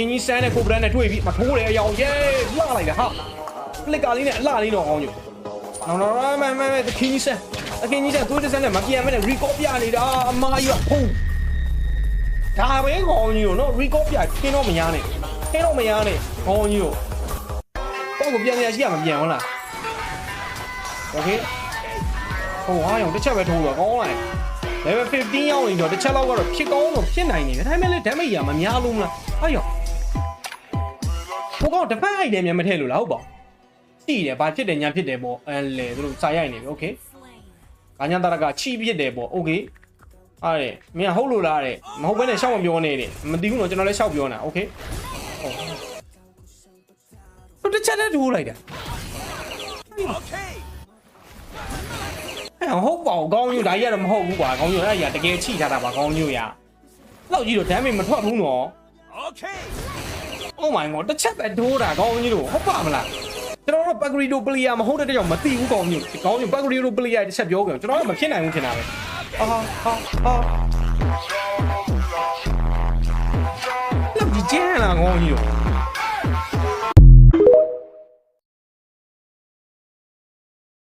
င်းကြီးစမ်းတဲ့ကိုဗရန်နဲ့တွေ့ပြီးမထိုးတယ်အယောင်ရဲလှလိုက်တာဟာလက်ကလေးနဲ့အလှလေးတော့ကောင်းညိုနော်မခင်းကြီးစမ်းသွေးတစမ်းနဲ့မပြန်မဲ့နဲ့ recall ပြနေတာအမားကြီးကဖုံးဒါပဲကောင်းကြီးတို့နော် recall ပြခင်းတော့မရနဲ့ကောင်းကြီးတို့တော့ကိုပြန်ရရှိရမပြန်ဟုတ်လားโอเคဟိုဟာရောတစ်ချက်ပဲထိုးတော့ကောင်းလိုက် level 15ရောက်နေတော့တစ်ချက်လောက်ကတော့ဖြစ်ကောင်းတော့ဖြစ်နိုင်နေတယ်ဒါပေမဲ့လည်း damage ရမများလို့မလားအဲ့ရောဟိုကောင် defense item မြန်မထည့်လို့လားဟုတ်ပါတိတယ်ဘာဖြစ်တယ်ညာဖြစ်တယ်ပေါ့အဲလေသူတို့စာရိုက်နေပြီโอเคဂါညာတရကချီဖြစ်တယ်ပေါ့โอเคအားတဲ့မင်းဟုတ်လို့လားတဲ့မဟုတ်ဘဲနဲ့ရှောက်မပြောနဲ့တဲ့မသိဘူးတော့ကျွန်တော်လည်းရှောက်ပြောနေတာโอเคဟုတ်တစ်ချက်တည်းထိုးလိုက်တာโอเคဟုတ်ပါဘူးကောင်းညို့ဒါကြီးကတော့မဟုတ်ဘူးကွာကောင်းညို့အဲ့ဒါကြီးတကယ်ချိထားတာပါကောင်းညို့ရလောက်ကြီးတော့ damage မထွက်ဘူးနော် okay oh my god တစ်ချက်ပဲဒိုးတာကောင်းညို့တို့ဟုတ်ပါမလားကျွန်တော်တို့ Pagrido player မဟုတ်တဲ့ကြောင့်မသိဘူးကောင်းညို့Pagrido player တစ်ချက်ပြောကြကျွန်တော်တို့မဖြစ်နိုင်ဘူးထင်တာပဲလောက်ကြီးကျန်းလာကောင်းညို့